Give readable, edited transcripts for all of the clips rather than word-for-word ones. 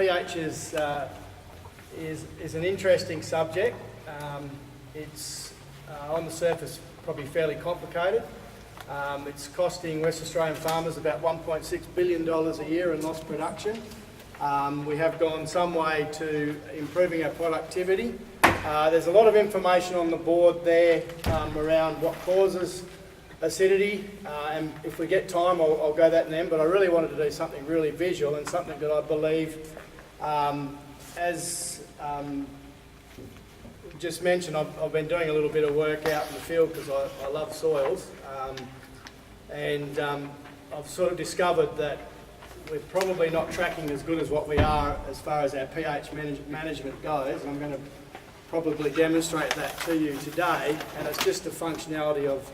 pH is an interesting subject. It's on the surface probably fairly complicated. It's costing West Australian farmers about $1.6 billion a year in lost production. We have gone some way to improving our productivity. There's a lot of information on the board there around what causes acidity, and if we get time I'll go that in the end, but I really wanted to do something really visual and something that I believe, as just mentioned, I've been doing a little bit of work out in the field because I love soils, and I've sort of discovered that we're probably not tracking as good as what we are as far as our pH management goes. I'm going to probably demonstrate that to you today, and it's just the functionality of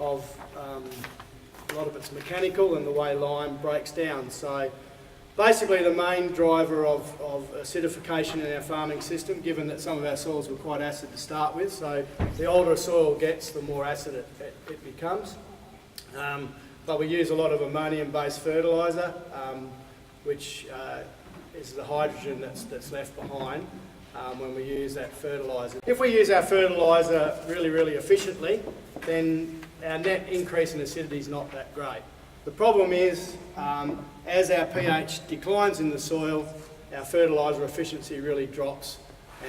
a lot of it's mechanical and the way lime breaks down. So basically the main driver of acidification in our farming system, given that some of our soils were quite acid to start with, so the older a soil gets, the more acid it becomes. But we use a lot of ammonium-based fertiliser, which is the hydrogen that's left behind when we use that fertiliser. If we use our fertiliser really efficiently, then our net increase in acidity is not that great. The problem is, as our pH declines in the soil, our fertiliser efficiency really drops,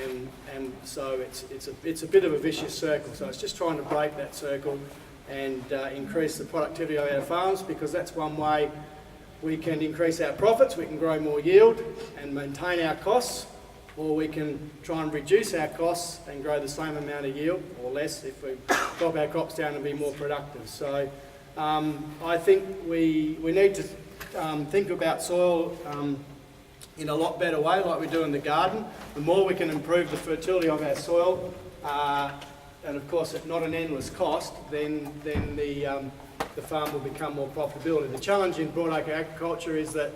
and so it's a bit of a vicious circle. So it's just trying to break that circle and increase the productivity of our farms, because that's one way we can increase our profits. We can grow more yield and maintain our costs, or we can try and reduce our costs and grow the same amount of yield or less if we drop our crops down and be more productive. So I think we need to think about soil in a lot better way, like we do in the garden. The more we can improve the fertility of our soil, and of course at not an endless cost, then the farm will become more profitability. The challenge in broadacre agriculture is that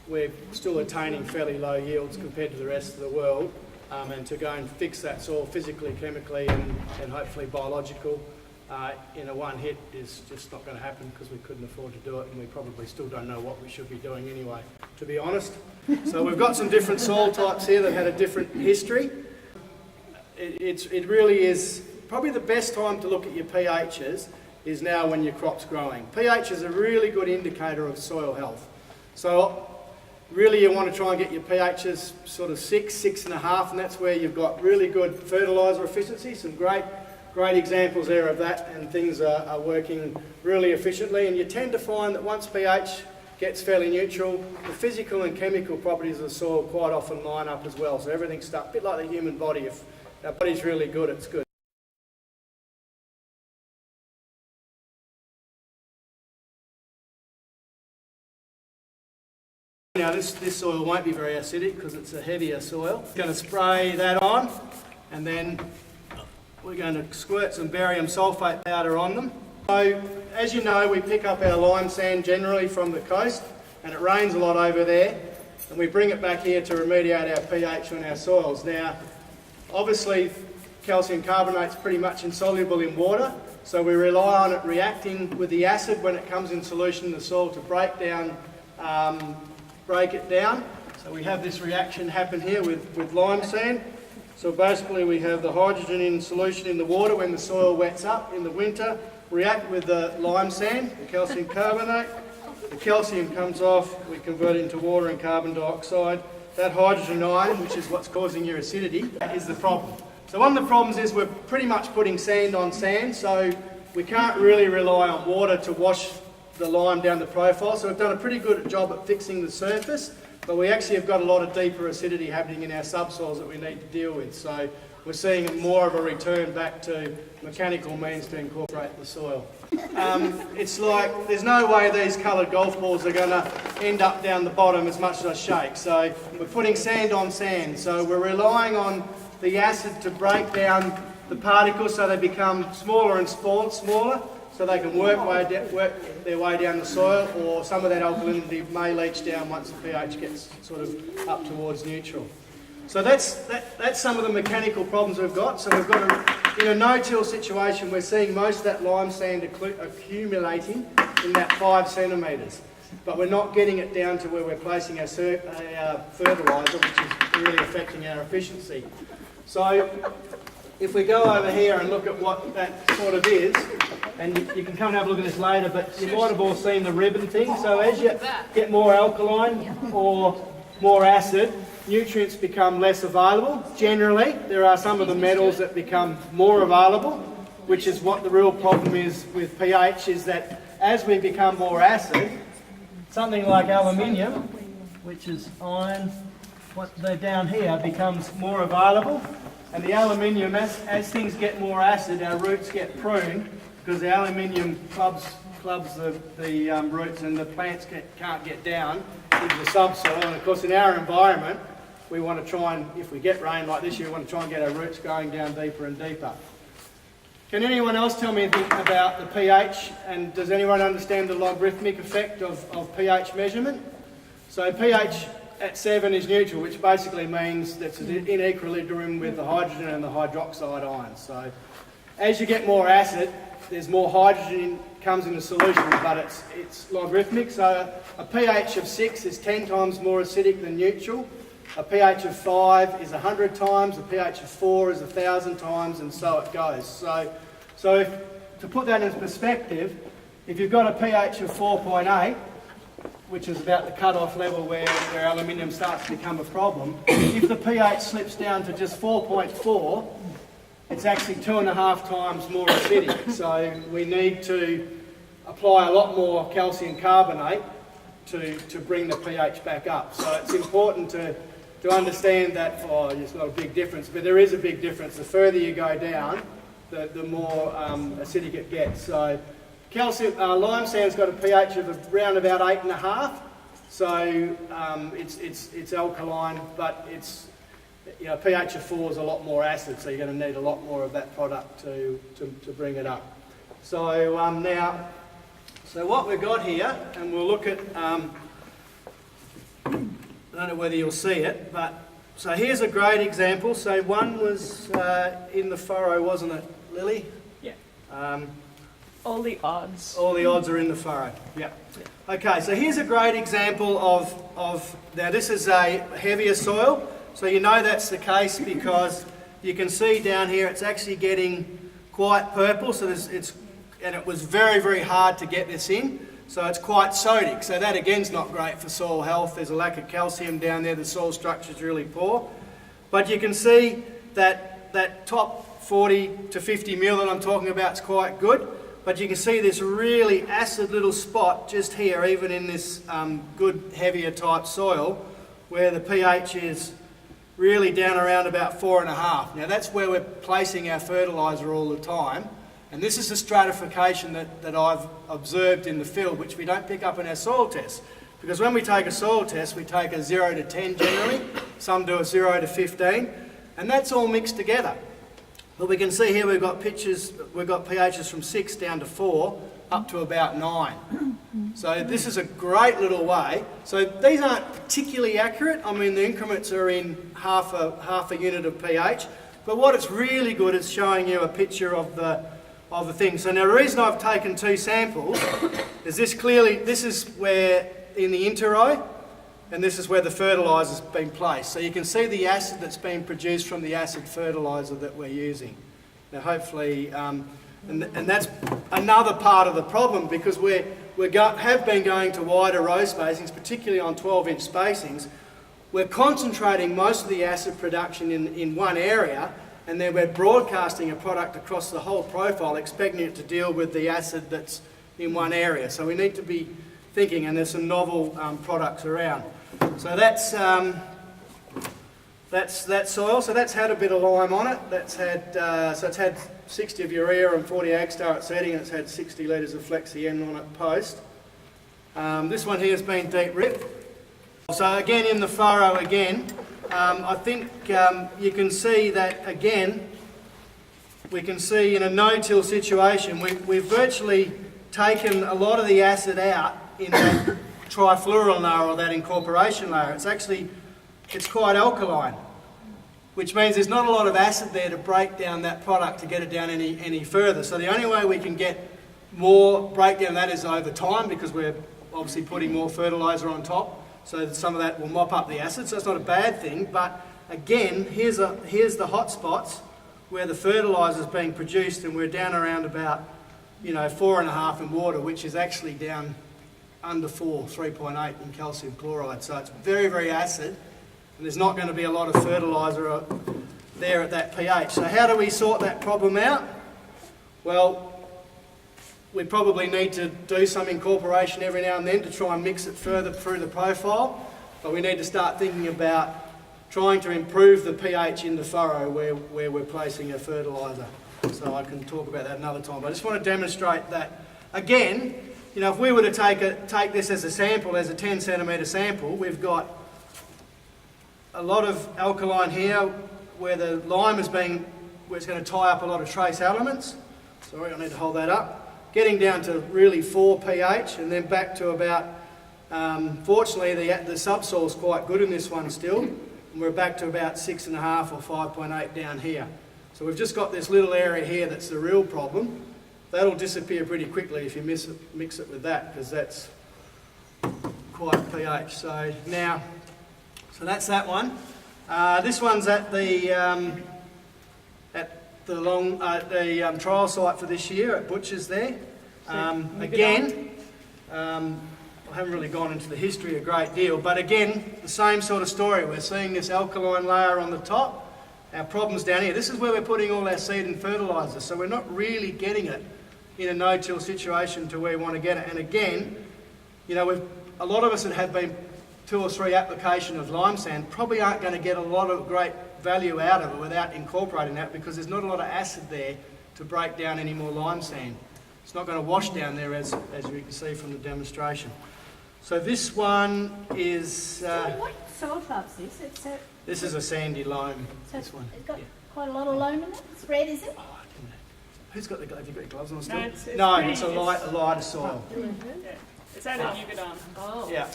we're still attaining fairly low yields compared to the rest of the world, and to go and fix that soil physically, chemically and hopefully biological in a one hit is just not going to happen, because we couldn't afford to do it, and we probably still don't know what we should be doing anyway, to be honest. So we've got some different soil types here that had a different history. It really is probably the best time to look at your pHs is now when your crop's growing. pH is a really good indicator of soil health. So really you want to try and get your pHs sort of 6, 6.5, and that's where you've got really good fertiliser efficiency. Some great examples there of that, and things are working really efficiently. And you tend to find that once pH gets fairly neutral, the physical and chemical properties of the soil quite often line up as well. So everything's a bit like the human body. If our body's really good, it's good. Now this soil won't be very acidic because it's a heavier soil. Going to spray that on, and then we're going to squirt some barium sulphate powder on them. So as you know, we pick up our lime sand generally from the coast, and it rains a lot over there, and we bring it back here to remediate our pH on our soils. Now obviously calcium carbonate's pretty much insoluble in water, so we rely on it reacting with the acid when it comes in solution in the soil to break it down. So we have this reaction happen here with lime sand. So basically we have the hydrogen in solution in the water when the soil wets up in the winter, react with the lime sand, the calcium carbonate. The calcium comes off, we convert it into water and carbon dioxide. That hydrogen ion, which is what's causing your acidity, is the problem. So one of the problems is we're pretty much putting sand on sand, so we can't really rely on water to wash the lime down the profile. So we've done a pretty good job at fixing the surface, but we actually have got a lot of deeper acidity happening in our subsoils that we need to deal with. So we're seeing more of a return back to mechanical means to incorporate the soil. It's like there's no way these coloured golf balls are going to end up down the bottom as much as I shake. So we're putting sand on sand. So we're relying on the acid to break down the particles so they become smaller and smaller, so they can work their way down the soil, or some of that alkalinity may leach down once the pH gets sort of up towards neutral. So that's some of the mechanical problems we've got. So we've got in a no-till situation, we're seeing most of that lime sand accumulating in that 5 centimetres. but we're not getting it down to where we're placing our fertiliser, which is really affecting our efficiency. So if we go over here and look at what that sort of is, and you can come and have a look at this later, but you might have all seen the ribbon thing. So as you get more alkaline or more acid, nutrients become less available. Generally, there are some of the metals that become more available, which is what the real problem is with pH, is that as we become more acid, something like aluminium, which is iron, what they're down here, becomes more available. And the aluminium, as things get more acid, our roots get pruned, because the aluminium clubs the roots, and the plants can't get down into the subsoil. And of course, in our environment, we want to try and, if we get rain like this year, we want to try and get our roots going down deeper and deeper. Can anyone else tell me anything about the pH, and does anyone understand the logarithmic effect of pH measurement? So pH at 7 is neutral, which basically means that it's in equilibrium with the hydrogen and the hydroxide ions. So as you get more acid, there's more hydrogen comes in the solution, but it's logarithmic. So a pH of 6 is 10 times more acidic than neutral. A pH of 5 is 100 times, a pH of 4 is 1,000 times, and so it goes. So to put that in perspective, if you've got a pH of 4.8, which is about the cut-off level where aluminium starts to become a problem, if the pH slips down to just 4.4, it's actually 2.5 times more acidic. So we need to apply a lot more calcium carbonate to bring the pH back up. So it's important to understand that, it's not a big difference, but there is a big difference. The further you go down, the more acidic it gets. So lime sand's got a pH of around about 8.5. So it's alkaline, but it's pH of 4 is a lot more acid, so you're going to need a lot more of that product to bring it up. So so what we've got here, and we'll look at, I don't know whether you'll see it, but so here's a great example. So one was in the furrow, wasn't it, Lily? Yeah. All the odds. All the odds are in the furrow. Yeah. Okay, so here's a great example of now this is a heavier soil. So you know that's the case because you can see down here it's actually getting quite purple. So and it was very, very hard to get this in. So it's quite sodic. So that again's not great for soil health. There's a lack of calcium down there. The soil structure is really poor. But you can see that top 40 to 50 mil that I'm talking about is quite good. But you can see this really acid little spot just here, even in this good heavier type soil, where the pH is really down around about 4.5. Now that's where we're placing our fertiliser all the time. And this is the stratification that I've observed in the field, which we don't pick up in our soil tests. Because when we take a soil test, we take a 0 to 10 generally. Some do a 0 to 15. And that's all mixed together. But we can see here we've got pHs from 6 down to 4, up to about 9. So this is a great little way. So these aren't particularly accurate. I mean, the increments are in half a unit of pH. But what it's really good is showing you a picture of the thing. So now the reason I've taken 2 samples is this is where in the interrow, and this is where the fertiliser's been placed. So you can see the acid that's been produced from the acid fertiliser that we're using. Now hopefully, and that's another part of the problem, because we have been going to wider row spacings, particularly on 12-inch spacings. We're concentrating most of the acid production in one area, and then we're broadcasting a product across the whole profile, expecting it to deal with the acid that's in one area. So we need to be thinking, and there's some novel products around. So that's that soil. So that's had a bit of lime on it. That's had so it's had 60 of urea and 40 agstar at setting, and it's had 60 litres of Flexi-N on it post. This one here has been deep rip. So again in the furrow again. I think you can see that again, we can see in a no-till situation, we've virtually taken a lot of the acid out in that trifluoral layer, or that incorporation layer. It's quite alkaline, which means there's not a lot of acid there to break down that product to get it down any further. So the only way we can get more breakdown of that is over time, because we're obviously putting more fertiliser on top, so that some of that will mop up the acid, so it's not a bad thing. But again, here's the hot spots where the fertiliser is being produced, and we're down around about 4.5 in water, which is actually down under 3.8 in calcium chloride. So it's very, very acid, and there's not going to be a lot of fertiliser there at that pH. So how do we sort that problem out? Well, we probably need to do some incorporation every now and then to try and mix it further through the profile, but we need to start thinking about trying to improve the pH in the furrow where we're placing a fertiliser. So I can talk about that another time, but I just want to demonstrate that. Again, if we were to take this as a sample, as a 10 centimetre sample, we've got a lot of alkaline here where the lime where it's going to tie up a lot of trace elements. Sorry, I need to hold that up. Getting down to really 4 pH, and then back to about, fortunately the subsoil's quite good in this one still, and we're back to about 6.5 or 5.8 down here. So we've just got this little area here that's the real problem. That'll disappear pretty quickly if you mix it with that, because that's quite pH. So that's that one. This one's at the trial site for this year at Butcher's there. Again, I haven't really gone into the history a great deal, but again, the same sort of story. We're seeing this alkaline layer on the top. Our problem's down here. This is where we're putting all our seed and fertiliser, so we're not really getting it in a no-till situation to where we want to get it. And again, a lot of us that have been 2 or 3 applications of lime sand probably aren't going to get a lot of great value out of it without incorporating that, because there's not a lot of acid there to break down any more lime sand. It's not going to wash down there as you can see from the demonstration. So this one is... So what soil type is this? This is a sandy loam, So this one. It's got quite a lot of loam in it. It's red, is it? Oh, I didn't know. Who's got have you got your gloves on still? No, it's it's a lighter soil. Yeah. It's out of Yucatan. Oh. Yeah.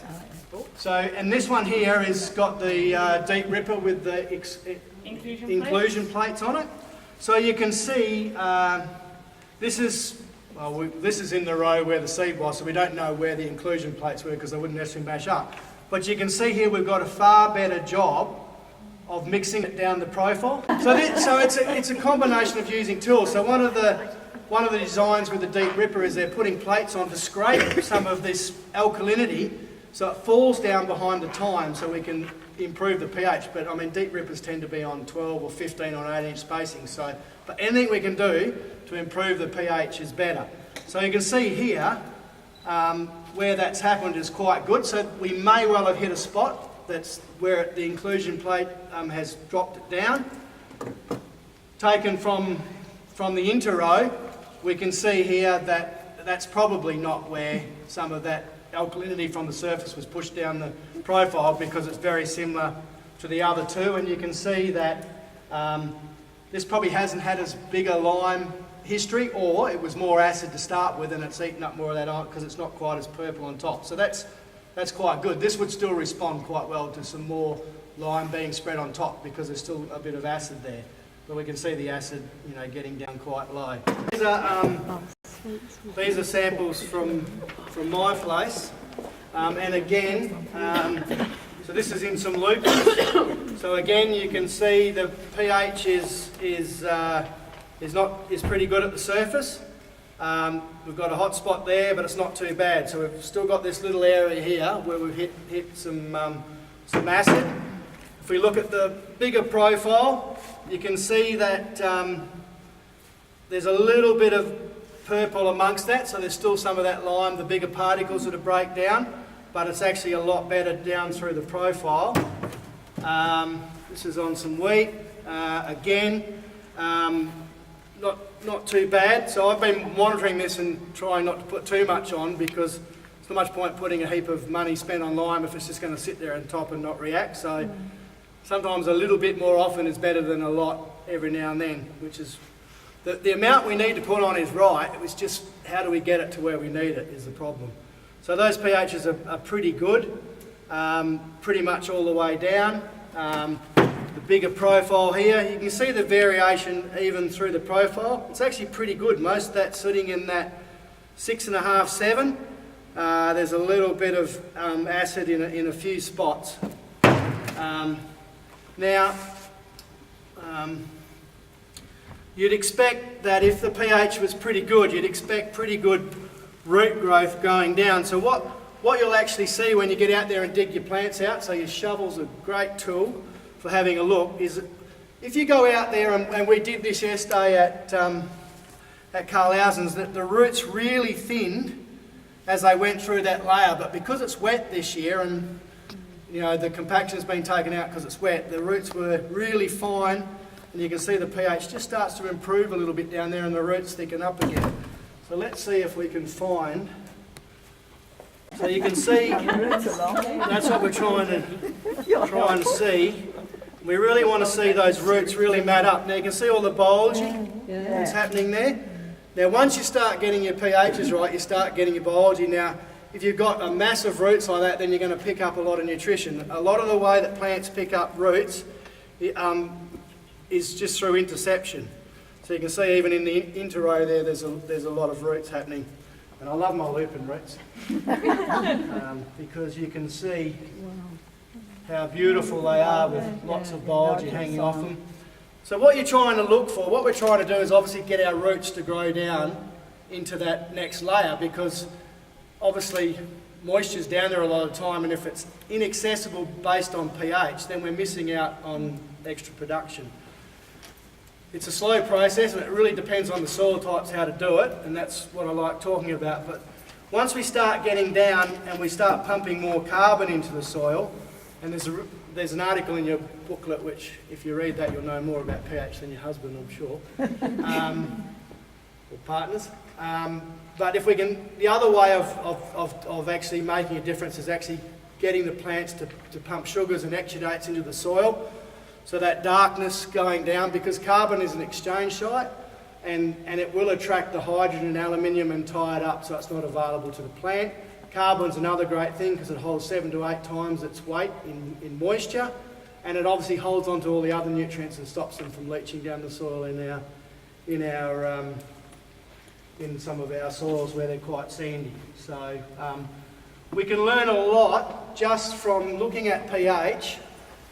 So, and this one here has got the deep ripper with the inclusion plates on it. So you can see this is in the row where the seed was, so we don't know where the inclusion plates were because they wouldn't necessarily match up. But you can see here we've got a far better job of mixing it down the profile. So it's a combination of using tools. So one of the designs with the deep ripper is they're putting plates on to scrape some of this alkalinity so it falls down behind the thyme so we can improve the pH. But I mean, deep rippers tend to be on 12 or 15 or 18 inch spacing. So, but anything we can do to improve the pH is better. So you can see here where that's happened is quite good. So we may well have hit a spot that's where the inclusion plate has dropped it down. Taken from the inter-row, we can see here that that's probably not where some of that alkalinity from the surface was pushed down the profile, because it's very similar to the other two, and you can see that this probably hasn't had as big a lime history, or it was more acid to start with and it's eaten up more of that on because it's not quite as purple on top. So that's quite good. This would still respond quite well to some more lime being spread on top because there's still a bit of acid there. But we can see the acid, getting down quite low. These are samples from my place, and again, so this is in some lupins. So again, you can see the pH is pretty good at the surface. We've got a hot spot there, but it's not too bad. So we've still got this little area here where we've hit some acid. If we look at the bigger profile, you can see that there's a little bit of purple amongst that, so there's still some of that lime, the bigger particles that break down, but it's actually a lot better down through the profile. This is on some wheat. Again, not too bad. So I've been monitoring this and trying not to put too much on, because there's not much point putting a heap of money spent on lime if it's just going to sit there on top and not react. So sometimes a little bit more often is better than a lot every now and then, which is the amount we need to put on is right. It was just how do we get it to where we need it is the problem. So those pHs are pretty good, pretty much all the way down. The bigger profile here, you can see the variation even through the profile. It's actually pretty good. Most of that's sitting in that 6.5, 7. There's a little bit of acid in a few spots. Now, you'd expect that if the pH was pretty good, you'd expect pretty good root growth going down. So what you'll actually see when you get out there and dig your plants out, so your shovel's a great tool for having a look, is if you go out there, and we did this yesterday at Carlhausen's, that the roots really thinned as they went through that layer, but because it's wet this year and the compaction's been taken out because it's wet, the roots were really fine, and you can see the pH just starts to improve a little bit down there and the roots thicken up again. So let's see if we can find. So you can see, that's what we're trying to see. We really want to see those roots really mat up. Now you can see all the bulging that's happening there. Now once you start getting your pHs right, you start getting your biology. Now if you've got a massive roots like that, then you're going to pick up a lot of nutrition. A lot of the way that plants pick up roots is just through interception. So you can see even in the interrow there, there's a lot of roots happening. And I love my lupin roots because you can see how beautiful they are with lots of biology hanging off them. So what you're trying to look for, what we're trying to do is obviously get our roots to grow down into that next layer, because obviously moisture's down there a lot of the time, and if it's inaccessible based on pH, then we're missing out on extra production. It's a slow process, and it really depends on the soil types how to do it, and that's what I like talking about. But once we start getting down and we start pumping more carbon into the soil, and there's an article in your booklet which, if you read that, you'll know more about pH than your husband, I'm sure, or partners. But if we can, the other way of actually making a difference is actually getting the plants to pump sugars and exudates into the soil. So that darkness going down, because carbon is an exchange site, and it will attract the hydrogen and aluminium and tie it up so it's not available to the plant. Carbon's another great thing because it holds 7 to 8 times its weight in moisture, and it obviously holds on to all the other nutrients and stops them from leaching down the soil in some of our soils where they're quite sandy. So we can learn a lot just from looking at pH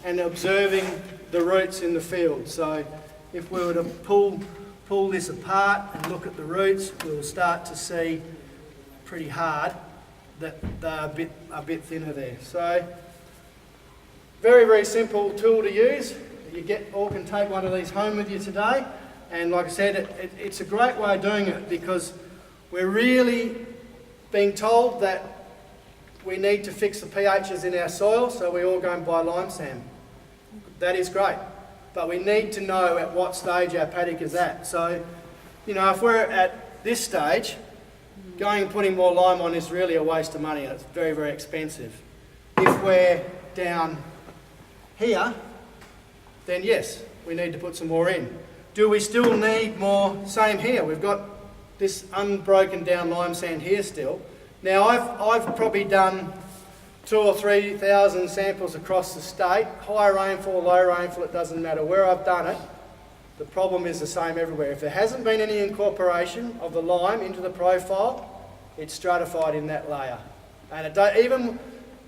and observing the roots in the field. So if we were to pull this apart and look at the roots, we'll start to see pretty hard that they're a bit thinner there. So very, very simple tool to use. You all can take one of these home with you today, and like I said, it's a great way of doing it, because we're really being told that we need to fix the pHs in our soil, so we all go and buy lime sand. That is great, but we need to know at what stage our paddock is at. So, if we're at this stage, going and putting more lime on is really a waste of money, and it's very, very expensive. If we're down here, then yes, we need to put some more in. Do we still need more? Same here. We've got this unbroken down lime sand here still. Now I've probably done 2,000 or 3,000 samples across the state. High rainfall, low rainfall, it doesn't matter where I've done it. The problem is the same everywhere. If there hasn't been any incorporation of the lime into the profile, it's stratified in that layer. And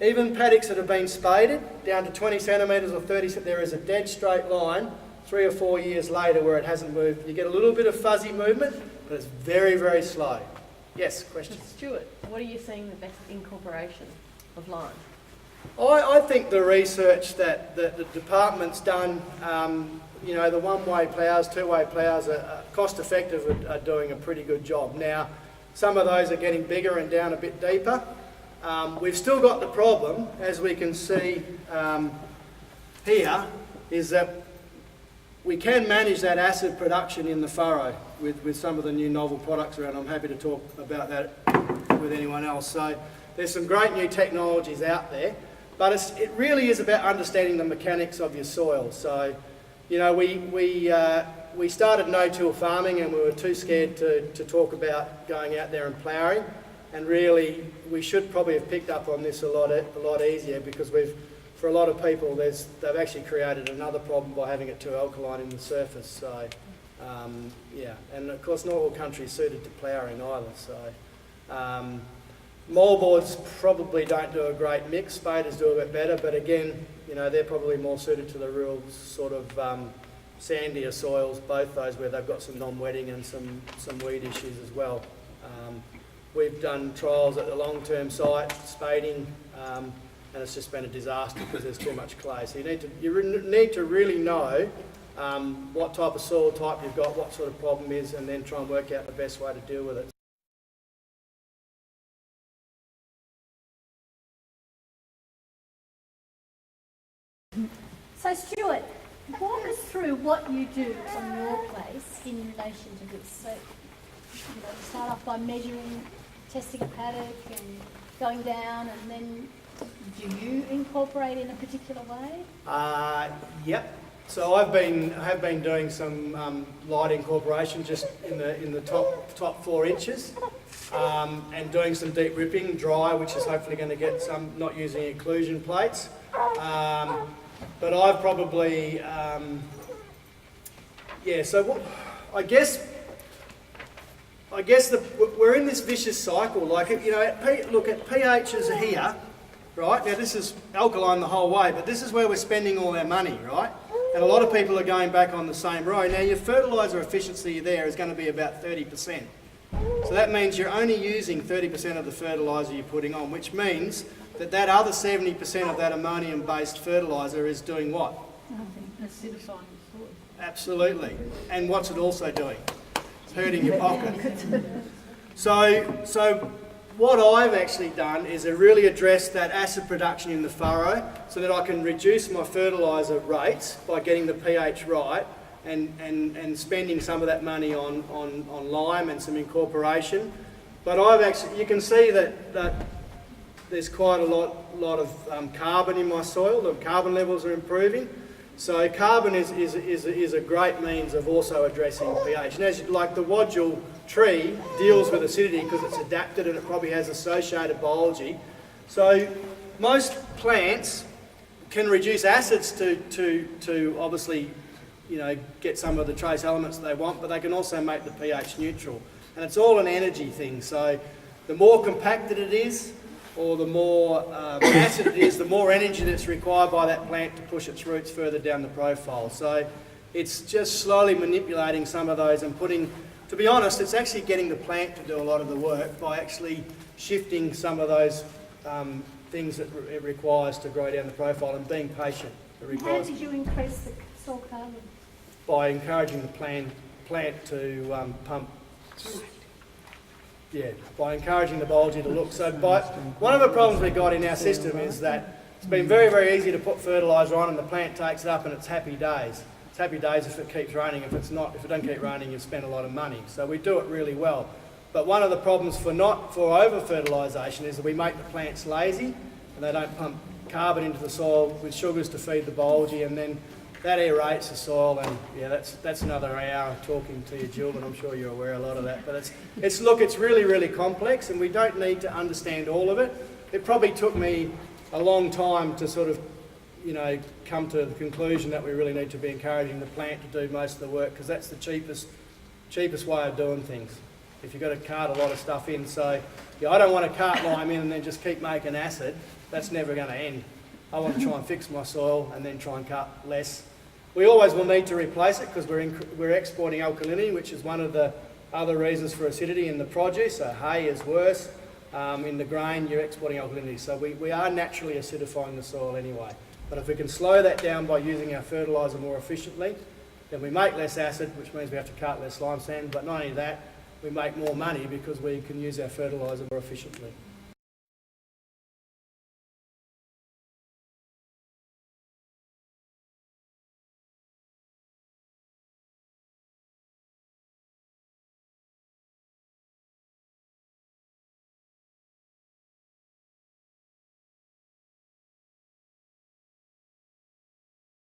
even paddocks that have been spaded down to 20 centimetres or 30, there is a dead straight line 3 or 4 years later where it hasn't moved. You get a little bit of fuzzy movement, but it's very, very slow. Yes, question? Stuart, what are you seeing the best incorporation of lime? I think the research that the department's done, the one-way ploughs, two-way ploughs are cost-effective, are doing a pretty good job. Now, some of those are getting bigger and down a bit deeper. We've still got the problem, as we can see here, is that we can manage that acid production in the furrow with some of the new novel products around. I'm happy to talk about that with anyone else. So there's some great new technologies out there, but it really is about understanding the mechanics of your soil. So, we started no-till farming, and we were too scared to talk about going out there and ploughing. And really, we should probably have picked up on this a lot easier, because for a lot of people, they've actually created another problem by having it too alkaline in the surface. So, and of course, not all countries suited to ploughing either. So, Moldboards probably don't do a great mix. Spaders do a bit better, but again, you know, they're probably more suited to the real sort of sandier soils, both those where they've got some non-wetting and some weed issues as well. We've done trials at the long-term site, spading, and it's just been a disaster because there's too much clay. So you need to really know what type of soil type you've got, what sort of problem is, and then try and work out the best way to deal with it. So Stuart, walk us through what you do on your place in relation to this. So, you start off by measuring, testing a paddock and going down, and then do you incorporate in a particular way? Yep. So I have been doing some light incorporation just in the top 4 inches, and doing some deep ripping, dry, which is hopefully going to get some, not using inclusion plates. But I've probably, so what, I guess we're in this vicious cycle. Like, you know, look at pHs here, right? Now this is alkaline the whole way, but this is where we're spending all our money, right? And a lot of people are going back on the same row. Now your fertiliser efficiency there is going to be about 30%. So that means you're only using 30% of the fertiliser you're putting on, which means that other 70% of that ammonium-based fertiliser is doing what? Acidifying the soil. Absolutely. And what's it also doing? It's hurting your pocket. So what I've actually done is really address that acid production in the furrow so that I can reduce my fertiliser rates by getting the pH right and spending some of that money on lime and some incorporation. But you can see that there's quite a lot of carbon in my soil. The carbon levels are improving. So carbon is a great means of also addressing pH. And as like the wadjul tree deals with acidity because it's adapted and it probably has associated biology. So most plants can reduce acids to obviously, you know, get some of the trace elements they want, but they can also make the pH neutral. And it's all an energy thing. So the more compacted it is, or the more acid it is, the more energy that's required by that plant to push its roots further down the profile. So it's just slowly manipulating some of those and putting, to be honest, it's actually getting the plant to do a lot of the work by actually shifting some of those things that it requires to grow down the profile and being patient. How did you increase the soil carbon? By encouraging the plant to pump. Yeah, by encouraging the biology to look. So one of the problems we've got in our system is that it's been very, very easy to put fertiliser on and the plant takes it up and it's happy days. It's happy days if it keeps raining. If it doesn't keep raining, you've spent a lot of money. So we do it really well. But one of the problems for over-fertilisation is that we make the plants lazy and they don't pump carbon into the soil with sugars to feed the biology, and then that aerates the soil, and yeah, that's another hour talking to you, Jill, but I'm sure you're aware of a lot of that. But it's really, really complex, and we don't need to understand all of it. It probably took me a long time to sort of, you know, come to the conclusion that we really need to be encouraging the plant to do most of the work, because that's the cheapest way of doing things. If you've got to cart a lot of stuff in, so yeah, I don't want to cart lime in and then just keep making acid. That's never going to end. I want to try and fix my soil and then try and cut less. We always will need to replace it because we're exporting alkalinity, which is one of the other reasons for acidity in the produce. So hay is worse. In the grain, you're exporting alkalinity. So we are naturally acidifying the soil anyway. But if we can slow that down by using our fertiliser more efficiently, then we make less acid, which means we have to cart less lime sand. But not only that, we make more money because we can use our fertiliser more efficiently.